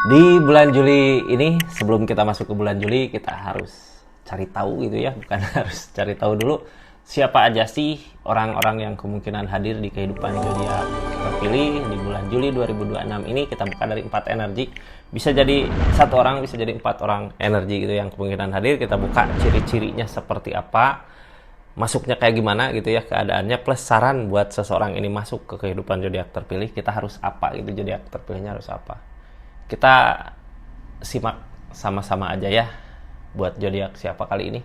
Di bulan Juli ini, sebelum kita masuk ke bulan Juli, kita harus cari tahu gitu ya, bukan harus cari tahu dulu siapa aja sih orang-orang yang kemungkinan hadir di kehidupan zodiak terpilih di bulan Juli 2026 ini. Kita buka dari 4 energi. Bisa jadi satu orang, bisa jadi 4 orang energi gitu yang kemungkinan hadir. Kita buka ciri-cirinya seperti apa, masuknya kayak gimana gitu ya keadaannya, plus saran buat seseorang ini masuk ke kehidupan zodiak terpilih, kita harus apa gitu, zodiak terpilihnya harus apa. Kita simak sama-sama aja ya buat zodiak siapa kali ini.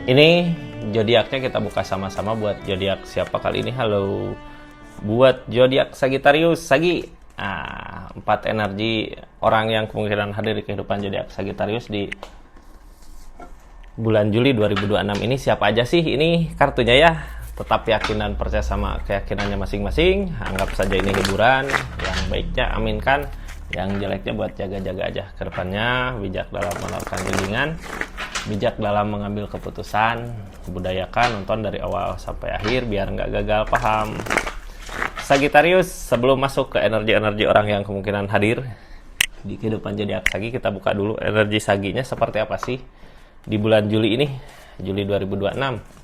Ini zodiaknya kita buka sama-sama buat zodiak siapa kali ini. Halo. Buat zodiak Sagittarius, Sagi. 4 energi orang yang kemungkinan hadir di kehidupan zodiak Sagittarius di bulan Juli 2026 ini siapa aja sih? Ini kartunya ya. Tetap yakin dan percaya sama keyakinannya masing-masing. Anggap saja ini hiburan. Yang baiknya aminkan, yang jeleknya buat jaga-jaga aja ke depannya. Bijak dalam melakukan junjungan, bijak dalam mengambil keputusan, budayakan nonton dari awal sampai akhir biar nggak gagal paham. Sagittarius, sebelum masuk ke energi-energi orang yang kemungkinan hadir di kehidupan zodiak Sagi, kita buka dulu energi Saginya seperti apa sih di bulan Juli ini, Juli 2026.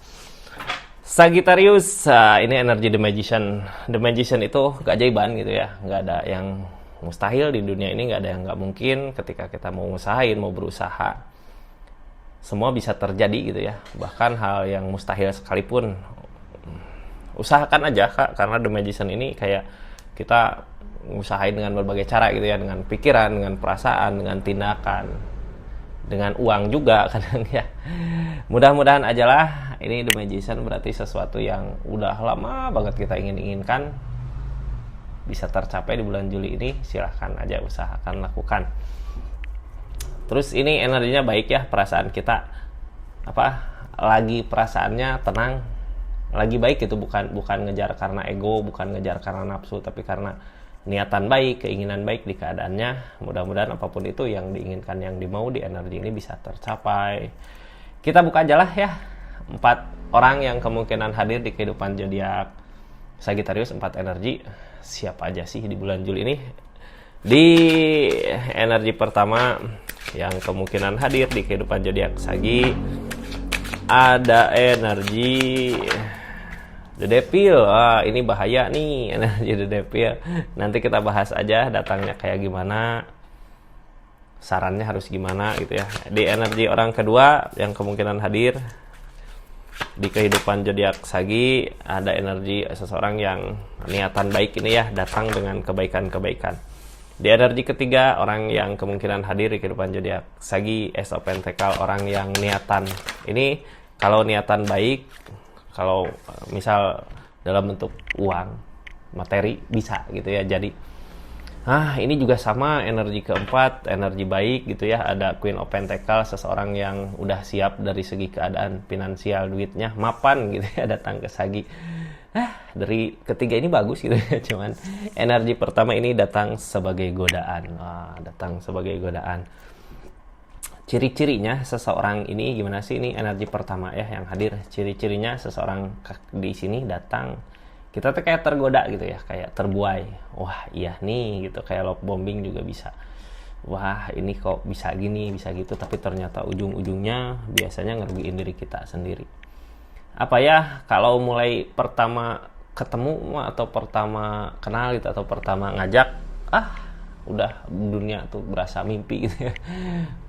Sagittarius, ini energi The Magician. The Magician itu keajaiban gitu ya, nggak ada yang mustahil di dunia ini, nggak ada yang nggak mungkin. Ketika kita mau ngusahain, mau berusaha, semua bisa terjadi gitu ya. Bahkan hal yang mustahil sekalipun, usahakan aja Kak, karena The Magician ini kayak kita ngusahain dengan berbagai cara gitu ya, dengan pikiran, dengan perasaan, dengan tindakan, dengan uang juga kadang ya. Mudah-mudahan aja lah, ini The Magician berarti sesuatu yang udah lama banget kita inginkan bisa tercapai di bulan Juli ini. Silahkan aja usahakan, lakukan. Terus ini energinya baik ya, perasaan kita lagi perasaannya tenang, lagi baik itu, bukan ngejar karena ego, bukan ngejar karena nafsu, tapi karena niatan baik, keinginan baik di keadaannya. Mudah-mudahan apapun itu yang diinginkan, yang dimau di energi ini bisa tercapai. Kita buka aja lah ya 4 orang yang kemungkinan hadir di kehidupan zodiak Sagittarius, 4 energi. Siapa aja sih di bulan Juli ini? Di energi pertama yang kemungkinan hadir di kehidupan zodiak Sagi, ada energi The Devil. Ini bahaya nih energi The Devil. Nanti kita bahas aja datangnya kayak gimana, sarannya harus gimana gitu ya. Di energi orang kedua yang kemungkinan hadir di kehidupan zodiak Sagi, ada energi seseorang yang niatan baik ini ya, datang dengan kebaikan-kebaikan. Di energi ketiga, orang yang kemungkinan hadir di kehidupan zodiak Sagi, Ace of Pentacle, orang yang niatan ini, kalau niatan baik, kalau misal dalam bentuk uang, materi, bisa gitu ya. Jadi ini juga sama energi keempat, energi baik gitu ya. Ada Queen of Pentacle, seseorang yang udah siap dari segi keadaan finansial, duitnya mapan gitu ya, datang ke Sagi. Dari ketiga ini bagus gitu ya. Cuman energi pertama ini datang sebagai godaan. Datang sebagai godaan. Ciri-cirinya seseorang ini gimana sih? Ini energi pertama ya yang hadir. Ciri-cirinya seseorang di sini datang, kita tuh kayak tergoda gitu ya, kayak terbuai. Wah iya nih gitu, kayak love bombing juga bisa. Wah ini kok bisa gini, bisa gitu, tapi ternyata ujung-ujungnya biasanya ngerugiin diri kita sendiri. Apa ya, kalau mulai pertama ketemu atau pertama kenal gitu, atau pertama ngajak, udah dunia tuh berasa mimpi gitu ya.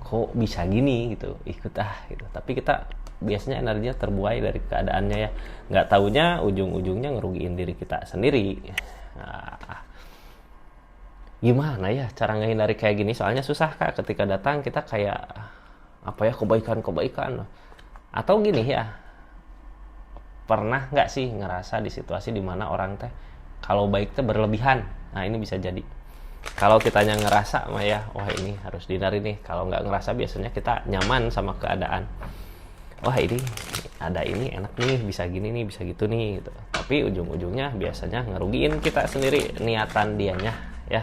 Kok bisa gini gitu, ikut gitu. Tapi kita biasanya energinya terbuai dari keadaannya ya, nggak taunya ujung-ujungnya ngerugiin diri kita sendiri. Gimana ya cara ngehindari kayak gini? Soalnya susah Kak, ketika datang kita kayak kebaikan atau gini ya, pernah nggak sih ngerasa di situasi dimana orang teh kalau baik teh berlebihan? Nah ini bisa jadi, kalau kitanya ngerasa wah ini harus dihindari nih. Kalau nggak ngerasa, biasanya kita nyaman sama keadaan. Wah ini ada ini enak nih, bisa gini nih, bisa gitu nih gitu. Tapi ujung-ujungnya biasanya ngerugiin kita sendiri niatan dianya ya.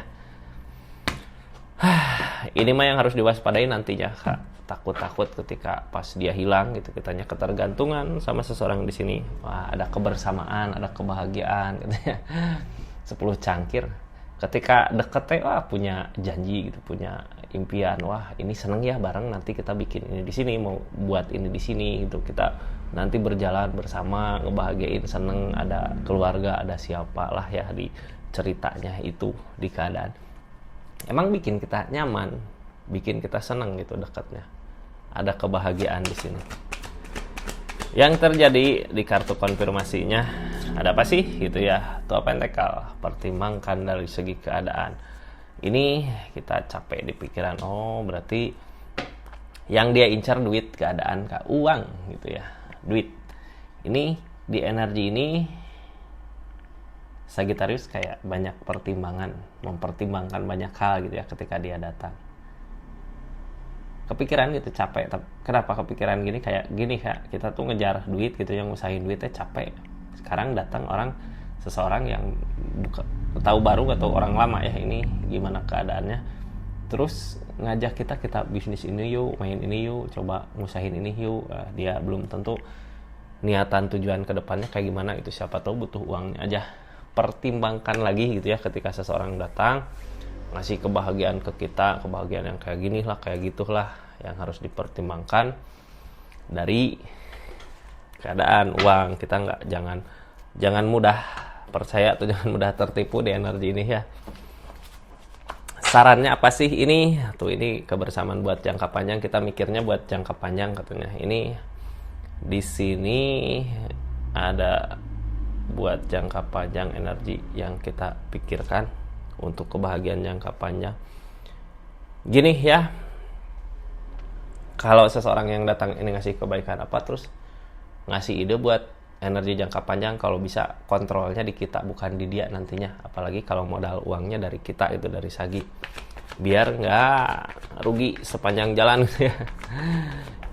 ini mah yang harus diwaspadai nantinya, Kak. Takut-takut ketika pas dia hilang gitu, kitanya ketergantungan sama seseorang di sini. Wah, ada kebersamaan, ada kebahagiaan gitu ya. 10 cangkir. Ketika deket teh, wah punya janji gitu, punya impian. Wah, ini seneng ya bareng nanti kita bikin ini di sini, mau buat ini di sini gitu. Kita nanti berjalan bersama, ngebahagiain, seneng, ada keluarga, ada siapa lah ya di ceritanya itu, di keadaan. Emang bikin kita nyaman, bikin kita seneng gitu dekatnya. Ada kebahagiaan di sini. Yang terjadi di kartu konfirmasinya, ada apa sih gitu ya? Tua Pentakel, pertimbangkan dari segi keadaan. Ini kita capek di pikiran, oh berarti yang dia incar duit, keadaan, uang gitu ya. Duit. Ini di energi ini Sagittarius kayak banyak pertimbangan, mempertimbangkan banyak hal gitu ya ketika dia datang. Kepikiran gitu, capek. Kenapa kepikiran gini? Kayak gini, Kak, kita tuh ngejar duit gitu, yang ngusahin duitnya capek. Sekarang datang seseorang yang tahu baru atau orang lama ya, ini gimana keadaannya, terus ngajak kita bisnis ini yuk, main ini yuk, coba ngusahin ini yuk. Dia belum tentu niatan tujuan kedepannya kayak gimana itu, siapa tahu butuh uangnya aja. Pertimbangkan lagi gitu ya ketika seseorang datang ngasih kebahagiaan ke kita, kebahagiaan yang kayak gini lah, kayak gitulah, yang harus dipertimbangkan dari keadaan uang. Kita jangan mudah percaya atau jangan mudah tertipu di energi ini ya. Sarannya apa sih ini? Ini kebersamaan buat jangka panjang, kita mikirnya buat jangka panjang katanya. Ini di sini ada buat jangka panjang energi yang kita pikirkan untuk kebahagiaan jangka panjang. Gini ya, kalau seseorang yang datang ini ngasih kebaikan apa, terus ngasih ide buat energi jangka panjang, kalau bisa kontrolnya di kita bukan di dia nantinya. Apalagi kalau modal uangnya dari kita, itu dari Sagi, biar nggak rugi sepanjang jalan gitu ya.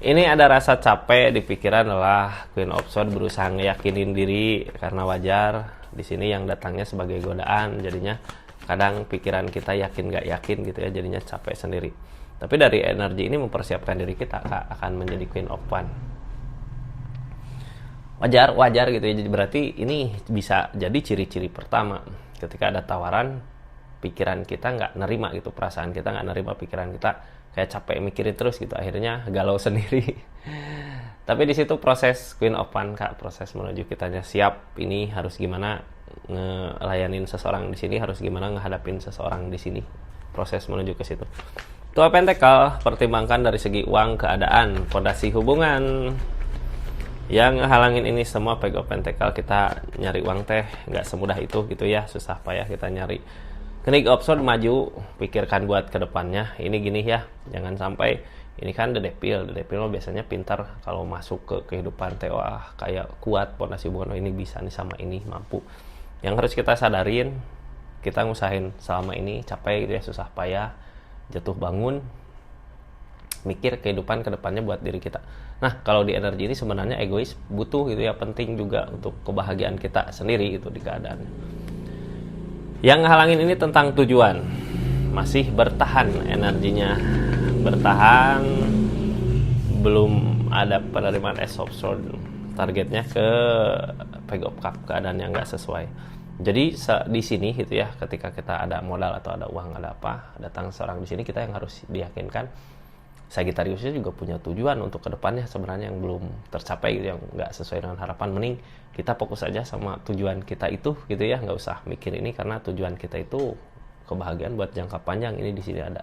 Ini ada rasa capek di pikiran adalah Queen of Swords, berusaha ngeyakinin diri karena wajar di sini yang datangnya sebagai godaan, jadinya kadang pikiran kita yakin nggak yakin gitu ya, jadinya capek sendiri. Tapi dari energi ini mempersiapkan diri kita, Kak, akan menjadi Queen of Wands. Wajar gitu ya. Berarti ini bisa jadi ciri-ciri pertama ketika ada tawaran, pikiran kita nggak nerima gitu, perasaan kita nggak nerima, pikiran kita kayak capek mikirin terus gitu, akhirnya galau sendiri. Tapi di situ proses Queen of Wands, Kak, proses menuju kitanya siap, ini harus gimana ngelayanin seseorang di sini, harus gimana ngehadapin seseorang di sini, proses menuju ke situ. Tua Pentakel, pertimbangkan dari segi uang, keadaan, fondasi hubungan. Yang ngehalangin ini semua, Page of Pentacle, kita nyari uang teh nggak semudah itu gitu ya, susah payah kita nyari. King of Swords, maju, pikirkan buat kedepannya. Ini gini ya, jangan sampai ini kan The Devil biasanya pintar kalau masuk ke kehidupan teh, wah kayak kuat fondasi hubungan, ini bisa nih sama ini, mampu. Yang harus kita sadarin, kita ngusahin selama ini capek gitu ya, susah payah, jatuh bangun, mikir kehidupan kedepannya buat diri kita. Nah, kalau di energi ini sebenarnya egois, butuh gitu ya, penting juga untuk kebahagiaan kita sendiri gitu di keadaan. Yang halangin ini tentang tujuan, masih bertahan energinya, bertahan, belum ada penerimaan Ace of Swords, targetnya ke Page of Cups, keadaan yang nggak sesuai. Jadi di sini gitu ya, ketika kita ada modal atau ada uang, ada apa, datang seorang di sini, kita yang harus diyakinkan Sagittariusnya juga punya tujuan untuk kedepannya sebenarnya yang belum tercapai gitu, yang nggak sesuai dengan harapan. Mending kita fokus aja sama tujuan kita itu gitu ya, nggak usah mikir ini, karena tujuan kita itu kebahagiaan buat jangka panjang. Ini di sini ada,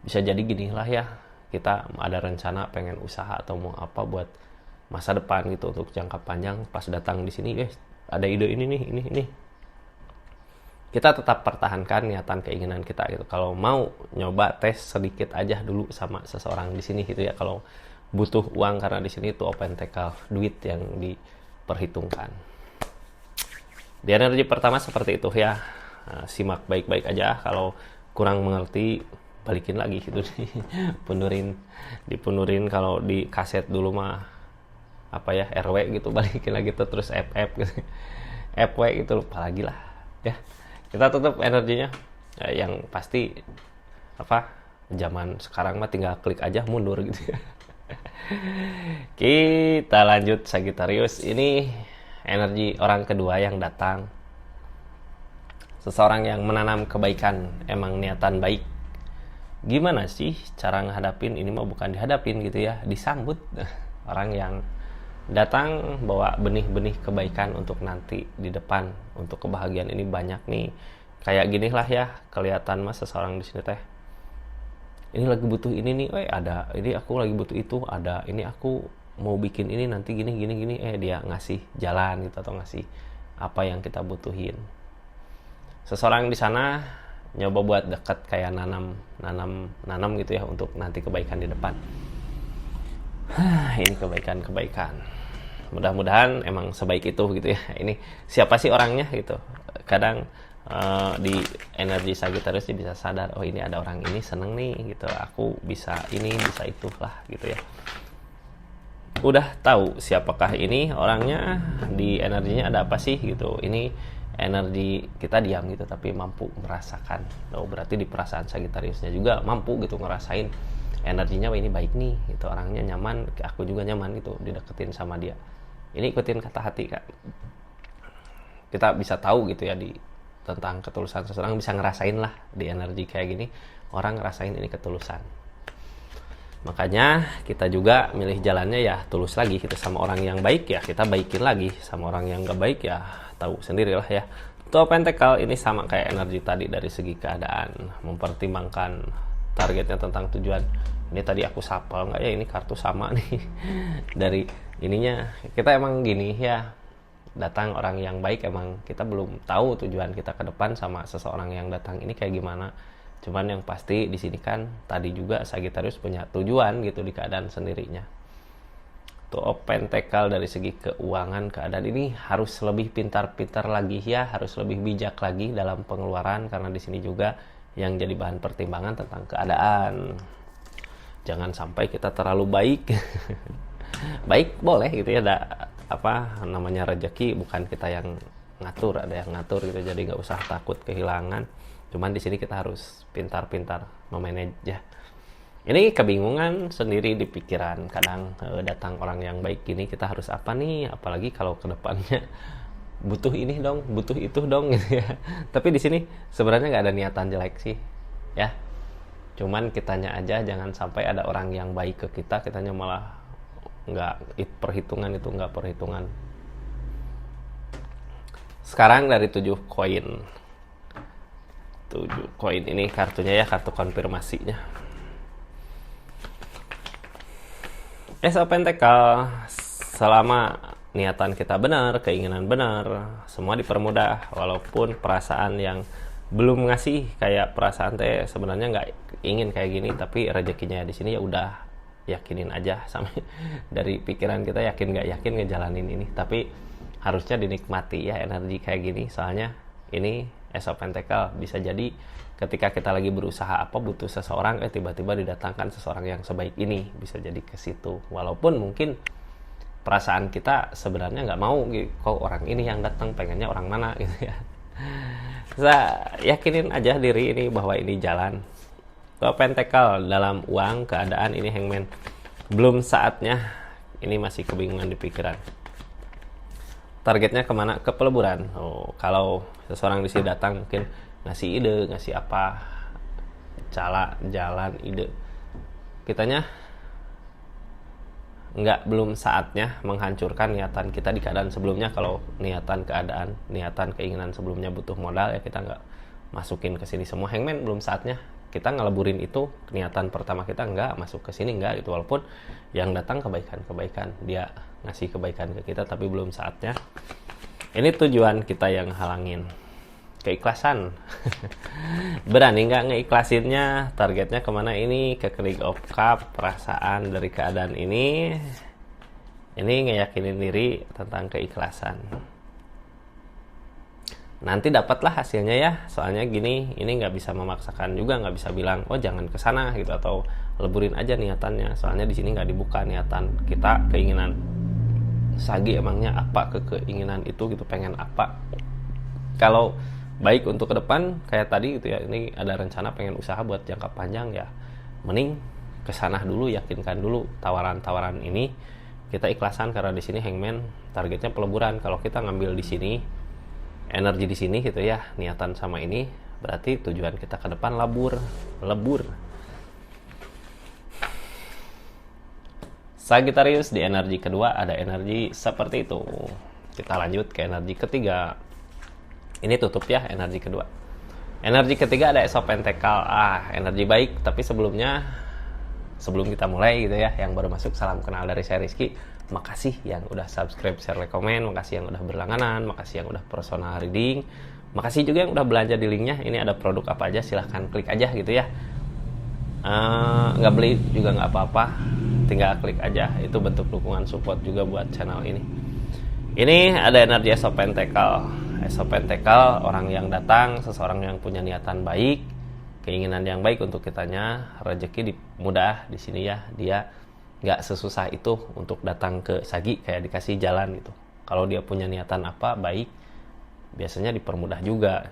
bisa jadi gini lah ya, kita ada rencana pengen usaha atau mau apa buat masa depan gitu untuk jangka panjang, pas datang di sini ada ide ini nih, ini kita tetap pertahankan niatan keinginan kita gitu. Kalau mau nyoba tes sedikit aja dulu sama seseorang di sini gitu ya, kalau butuh uang, karena di sini tuh open tackle, duit yang diperhitungkan. Di energi pertama seperti itu ya. Nah, simak baik-baik aja, kalau kurang mengerti balikin lagi gitu. Dipunurin kalau di kaset dulu mah apa ya, RW gitu, balikin lagi tuh, terus FF gitu. FW gitu, lupa lagi lah ya. Kita tutup energinya, yang pasti apa, Zaman sekarang mah tinggal klik aja mundur gitu ya. Kita lanjut Sagittarius. Ini energi orang kedua yang datang. Seseorang yang menanam kebaikan, emang niatan baik. Gimana sih cara ngehadapin ini? Mah bukan dihadapin gitu ya, disambut. Orang yang datang bawa benih-benih kebaikan untuk nanti di depan, untuk kebahagiaan ini banyak nih. Kayak gini lah ya, kelihatan mas seseorang di sini teh. Ini lagi butuh ini nih, ada. Ini aku lagi butuh itu, ada. Ini aku mau bikin ini nanti gini. Dia ngasih jalan gitu atau ngasih apa yang kita butuhin. Seseorang di sana nyoba buat deket kayak nanam gitu ya untuk nanti kebaikan di depan. Ini kebaikan. Mudah-mudahan emang sebaik itu gitu ya. Ini siapa sih orangnya gitu. Kadang di energi Sagittarius dia bisa sadar, oh ini ada orang ini seneng nih gitu, aku bisa ini bisa itu lah gitu ya. Udah tahu siapakah ini orangnya, di energinya ada apa sih gitu. Ini energi kita diam gitu tapi mampu merasakan. Oh berarti di perasaan Sagittariusnya juga mampu gitu ngerasain energinya, wah ini baik nih gitu, orangnya nyaman, aku juga nyaman gitu dideketin sama dia. Ini ikutin kata hati Kak. Kita bisa tahu gitu ya tentang ketulusan seseorang, bisa ngerasain lah di energi kayak gini, orang ngerasain ini ketulusan. Makanya kita juga milih jalannya ya tulus lagi. Kita sama orang yang baik ya kita baikin lagi, sama orang yang gak baik ya tahu sendirilah ya. Tuh Pentacle ini sama kayak energi tadi dari segi keadaan, mempertimbangkan targetnya tentang tujuan. Ini tadi aku sapel nggak ya, ini kartu sama nih. Dari ininya kita emang gini ya, datang orang yang baik, emang kita belum tahu tujuan kita ke depan sama seseorang yang datang ini kayak gimana. Cuman yang pasti di sini kan tadi juga Sagittarius punya tujuan gitu di keadaan sendirinya. Tuh Pentacle dari segi keuangan, keadaan ini harus lebih pintar-pintar lagi ya, harus lebih bijak lagi dalam pengeluaran, karena di sini juga yang jadi bahan pertimbangan tentang keadaan. Jangan sampai kita terlalu baik. Baik boleh gitu ya, apa namanya rezeki bukan kita yang ngatur, ada yang ngatur gitu, jadi nggak usah takut kehilangan. Cuman di sini kita harus pintar-pintar memanage ya. Ini kebingungan sendiri di pikiran, kadang datang orang yang baik gini kita harus apa nih, apalagi kalau kedepannya butuh ini dong, butuh itu dong gitu ya. Tapi di sini sebenarnya nggak ada niatan jelek sih ya, cuman kitanya aja jangan sampai ada orang yang baik ke kita, kitanya malah nggak perhitungan. Sekarang dari 7 koin ini kartunya ya, kartu konfirmasinya. Ace of Pentacle, selama niatan kita benar, keinginan benar, semua dipermudah. Walaupun perasaan yang belum ngasih, kayak perasaan teh sebenarnya nggak ingin kayak gini, tapi rezekinya di sini ya udah yakinin aja. Sampai dari pikiran kita yakin nggak yakin ngejalanin ini, tapi harusnya dinikmati ya energi kayak gini. Soalnya ini Ace of Pentacle bisa jadi ketika kita lagi berusaha apa, butuh seseorang, tiba-tiba didatangkan seseorang yang sebaik ini, bisa jadi ke situ. Walaupun mungkin perasaan kita sebenarnya nggak mau gitu, kok orang ini yang datang, pengennya orang mana gitu ya. Bisa yakinin aja diri ini bahwa ini jalan. Kalau Pentacle dalam uang, keadaan ini Hangman, belum saatnya, ini masih kebingungan di pikiran. Targetnya kemana? Ke peleburan. Oh, kalau seseorang di sini datang mungkin ngasih ide, ngasih apa, jalan ide, kitanya belum saatnya menghancurkan niatan kita di keadaan sebelumnya. Kalau niatan keadaan, niatan keinginan sebelumnya butuh modal ya, kita nggak masukin ke sini semua. Hangman, belum saatnya kita ngeleburin itu, niatan pertama kita nggak masuk ke sini, nggak gitu. Walaupun yang datang kebaikan, dia ngasih kebaikan ke kita, tapi belum saatnya. Ini tujuan kita yang halangin. Keikhlasan. Berani nggak ngeikhlasinnya? Targetnya kemana ini? Ke King of Cup. Perasaan dari keadaan ini ngeyakinin diri tentang keikhlasan. Nanti dapatlah hasilnya ya. Soalnya gini, ini nggak bisa memaksakan juga, nggak bisa bilang oh jangan kesana gitu, atau leburin aja niatannya. Soalnya di sini nggak dibuka niatan kita, keinginan Sagi emangnya apa ke keinginan itu gitu, pengen apa. Kalau baik untuk ke depan kayak tadi gitu ya, ini ada rencana pengen usaha buat jangka panjang ya, mending kesana dulu, yakinkan dulu tawaran-tawaran ini, kita ikhlasan karena di sini hangman targetnya peleburan. Kalau kita ngambil di sini, energi di sini gitu ya, niatan sama ini, berarti tujuan kita ke depan lebur. Sagittarius di energi kedua ada energi seperti itu. Kita lanjut ke energi ketiga. Ini tutup ya energi kedua. Energi ketiga ada Ace of Pentacle. Energi baik, tapi sebelum kita mulai gitu ya, yang baru masuk, salam kenal dari saya Rizky. Makasih yang udah subscribe, share, like, komen. Makasih yang udah berlangganan, makasih yang udah personal reading, makasih juga yang udah belanja di linknya. Ini ada produk apa aja, silahkan klik aja gitu ya. Nggak beli juga nggak apa-apa, tinggal klik aja. Itu bentuk dukungan support juga buat channel ini. Ini ada energi Ace of Pentacle. Ace of Pentacle, orang yang datang, seseorang yang punya niatan baik, keinginan yang baik untuk kitanya, rezeki mudah di sini ya. Dia nggak sesusah itu untuk datang ke Sagi, kayak dikasih jalan gitu. Kalau dia punya niatan apa baik, biasanya dipermudah juga.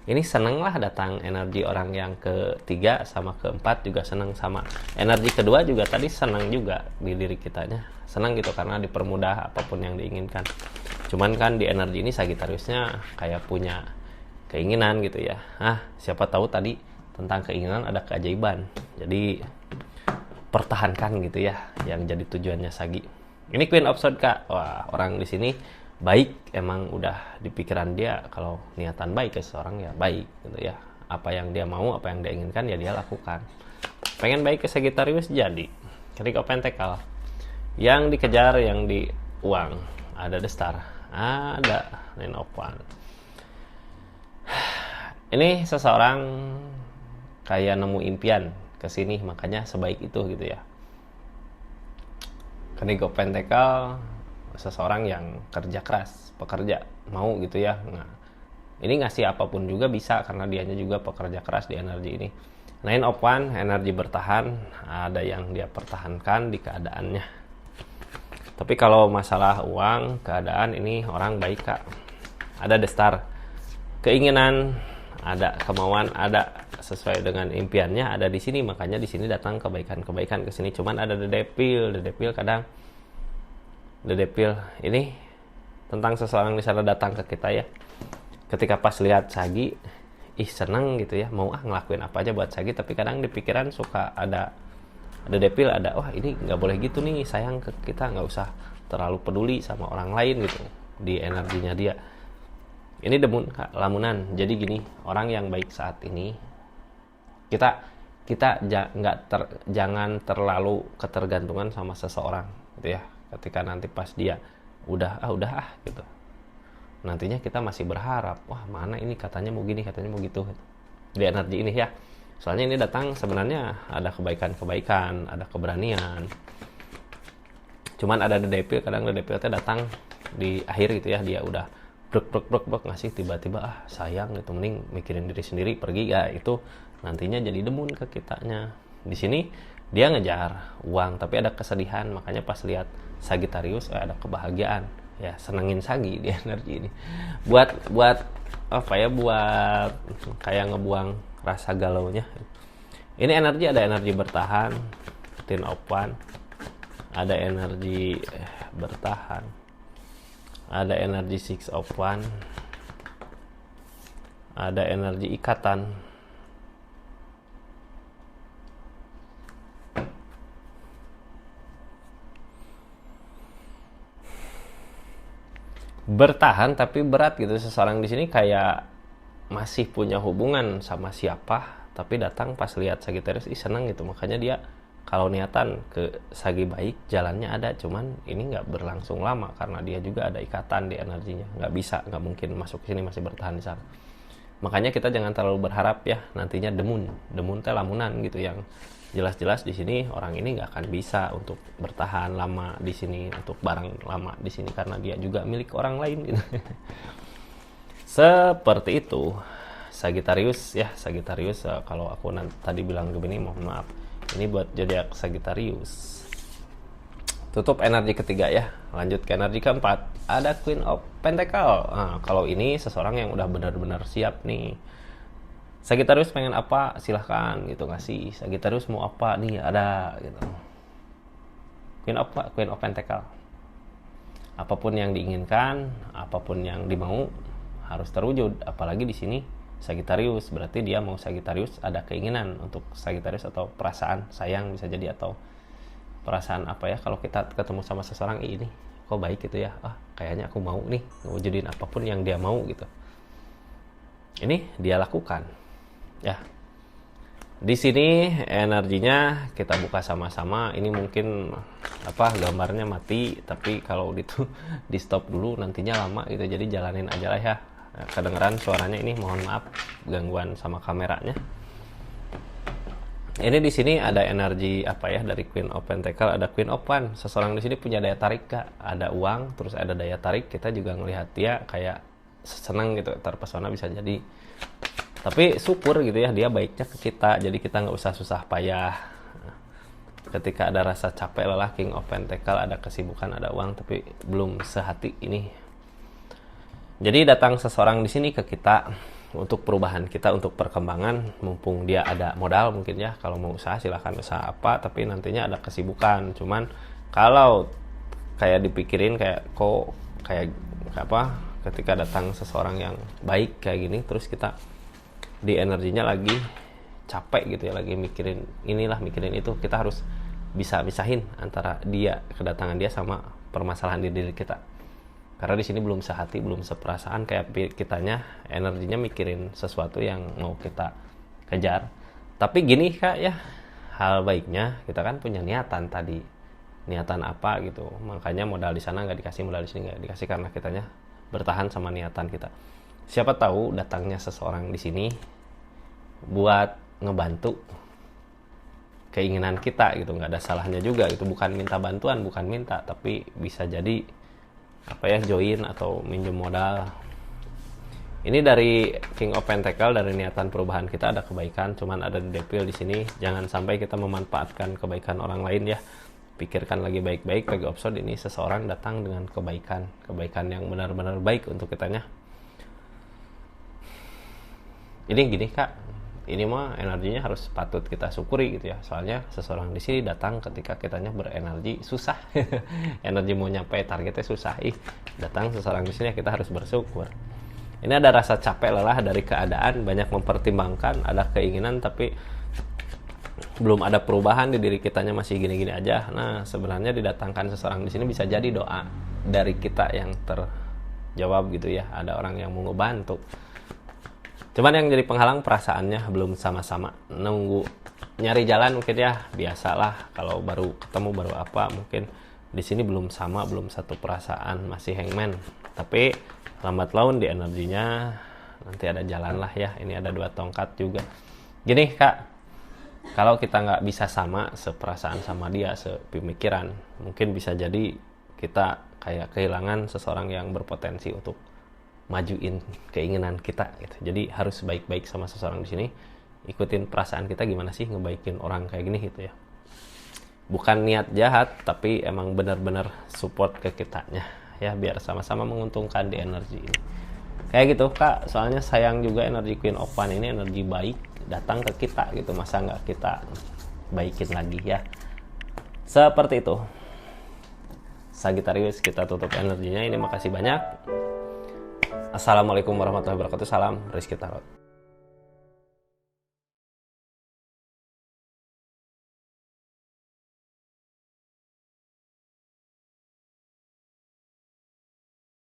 Ini seneng lah datang energi orang yang ketiga sama keempat juga seneng, sama energi kedua juga tadi seneng juga di diri kitanya, seneng gitu karena dipermudah apapun yang diinginkan. Cuman kan di energi ini Sagittariusnya kayak punya keinginan gitu ya. Siapa tahu tadi tentang keinginan ada keajaiban. Jadi pertahankan gitu ya yang jadi tujuannya Sagi. Ini Queen of Swords, Kak. Wah, orang di sini baik, emang udah di pikiran dia kalau niatan baik ke seseorang ya baik gitu ya. Apa yang dia mau, apa yang dia inginkan ya dia lakukan. Pengen baik ke Sagittarius jadi. King of Pentacle. Yang dikejar, yang di uang. Ada The Star, ada Nine of Wands. Ini seseorang kayak nemu impian ke sini, makanya sebaik itu gitu ya. King of Pentacle, seseorang yang kerja keras, pekerja, mau gitu ya. Nah, ini ngasih apapun juga bisa karena dianya juga pekerja keras di energi ini. Nine of Wands, energi bertahan, ada yang dia pertahankan di keadaannya. Tapi kalau masalah uang, keadaan ini orang baik, Kak. Ada The Star, keinginan ada, kemauan ada, sesuai dengan impiannya ada di sini, makanya di sini datang kebaikan ke sini. Cuman ada The Devil kadang The Devil ini tentang seseorang di sana datang ke kita ya. Ketika pas lihat Sagi, seneng gitu ya, mau ngelakuin apa aja buat Sagi, tapi kadang di pikiran suka ada The Devil, ada wah ini nggak boleh gitu nih, sayang ke kita, nggak usah terlalu peduli sama orang lain gitu di energinya dia. Ini demun, Kak, lamunan. Jadi gini, orang yang baik saat ini kita jangan terlalu ketergantungan sama seseorang gitu ya. Ketika nanti pas dia udah gitu, nantinya kita masih berharap, wah mana ini katanya mau gini, katanya mau gitu di energi ini ya. Soalnya ini datang sebenarnya ada kebaikan, ada keberanian. Cuman ada The Devil, kadang The Devil itu datang di akhir gitu ya, dia udah brek ngasih, tiba-tiba sayang gitu, mending mikirin diri sendiri, pergi ya. Itu nantinya jadi demun ke kitanya. Di sini dia ngejar uang tapi ada kesedihan, makanya pas lihat Sagittarius ada kebahagiaan ya, senengin Sagi di energi ini. Buat apa ya, buat kayak ngebuang rasa galaunya. Ini energi, ada energi bertahan, Ten of Wands, ada energi bertahan, ada energi Six of Wands, ada energi ikatan, bertahan tapi berat gitu. Seseorang di sini kayak masih punya hubungan sama siapa, tapi datang pas lihat Sagittarius seneng gitu, makanya dia kalau niatan ke Sagi baik, jalannya ada. Cuman ini nggak berlangsung lama karena dia juga ada ikatan di energinya, nggak mungkin masuk ke sini masih bertahan di sana. Makanya kita jangan terlalu berharap ya nantinya demun teh lamunan gitu, yang jelas-jelas di sini orang ini nggak akan bisa untuk bertahan lama di sini, untuk barang lama di sini, karena dia juga milik orang lain gitu. Seperti itu Sagittarius ya. Sagittarius, kalau aku tadi bilang begini mohon maaf, ini buat zodiak Sagittarius. Tutup energi ketiga ya, lanjut ke energi keempat. Ada Queen of Pentacle. Kalau ini seseorang yang udah benar-benar siap nih, Sagittarius pengen apa, silahkan gitu ngasih. Sagittarius mau apa nih, ada gitu. Queen of Pentacle, apapun yang diinginkan, apapun yang dimau harus terwujud. Apalagi di sini Sagittarius, berarti dia mau Sagittarius ada keinginan untuk Sagittarius, atau perasaan sayang bisa jadi, atau perasaan apa ya, kalau kita ketemu sama seseorang ini kok baik gitu ya, kayaknya aku mau nih ngewujudin apapun yang dia mau gitu. Ini dia lakukan ya. Di sini energinya kita buka sama-sama. Ini mungkin gambarnya mati, tapi kalau itu di stop dulu nantinya lama gitu, jadi jalanin aja lah ya. Kedengeran suaranya ini, mohon maaf gangguan sama kameranya. Ini di sini ada energi dari Queen of Pentacle, ada Queen of Wands. Seseorang di sini punya daya tarik, Kak. Ada uang, terus ada daya tarik. Kita juga ngelihat dia kayak seneng gitu, terpesona bisa jadi. Tapi syukur gitu ya, dia baiknya ke kita, jadi kita nggak usah susah payah. Ketika ada rasa capek lelah, King of Pentacle, ada kesibukan, ada uang, tapi belum sehati ini. Jadi datang seseorang di sini ke kita untuk perubahan kita, untuk perkembangan. Mumpung dia ada modal mungkin ya, kalau mau usaha silahkan usaha apa, tapi nantinya ada kesibukan. Cuman kalau kayak dipikirin kayak ketika datang seseorang yang baik kayak gini, terus kita di energinya lagi capek gitu ya, lagi mikirin inilah mikirin itu, kita harus bisa misahin antara dia, kedatangan dia sama permasalahan di diri kita. Karena di sini belum sehati, belum seperasaan, kayak kitanya energinya mikirin sesuatu yang mau kita kejar. Tapi gini Kak ya, hal baiknya kita kan punya niatan tadi. Niatan apa gitu. Makanya modal di sana nggak dikasih, modal di sini nggak dikasih, karena kitanya bertahan sama niatan kita. Siapa tahu datangnya seseorang di sini buat ngebantu keinginan kita gitu, nggak ada salahnya juga gitu. Bukan minta bantuan, bukan minta, tapi bisa jadi join atau minjem modal. Ini dari King of Pentacle, dari niatan perubahan kita ada kebaikan, cuman ada Devil di sini. Jangan sampai kita memanfaatkan kebaikan orang lain ya. Pikirkan lagi baik-baik, bagi episode ini seseorang datang dengan kebaikan yang benar-benar baik untuk kitanya. Ini gini Kak, ini mah energinya harus patut kita syukuri gitu ya. Soalnya seseorang di sini datang ketika kitanya berenergi susah. Energi mau nyampe targetnya susah. Datang seseorang di sini kita harus bersyukur. Ini ada rasa capek lelah dari keadaan, banyak mempertimbangkan, ada keinginan tapi belum ada perubahan di diri kitanya, masih gini-gini aja. Nah, sebenarnya didatangkan seseorang di sini bisa jadi doa dari kita yang terjawab gitu ya. Ada orang yang mau ngebantu. Cuman yang jadi penghalang perasaannya belum sama-sama, nunggu nyari jalan mungkin ya, biasalah kalau baru ketemu baru mungkin di sini belum sama, belum satu perasaan, masih hangman. Tapi lambat laun di energinya nanti ada jalan lah ya. Ini ada 2 tongkat juga. Gini Kak, kalau kita nggak bisa sama seperasaan sama dia, sepemikiran, mungkin bisa jadi kita kayak kehilangan seseorang yang berpotensi untuk majuin keinginan kita gitu. Jadi harus baik-baik sama seseorang di sini. Ikutin perasaan kita gimana sih ngebaikin orang kayak gini gitu ya. Bukan niat jahat, tapi emang benar-benar support ke kitanya ya, biar sama-sama menguntungkan di energi ini. Kayak gitu Kak, soalnya sayang juga energi Queen of Wands ini energi baik datang ke kita gitu, masa nggak kita baikin lagi ya. Seperti itu. Sagittarius, kita tutup energinya ini. Makasih banyak. Assalamualaikum warahmatullahi wabarakatuh. Salam Rizky Tarot.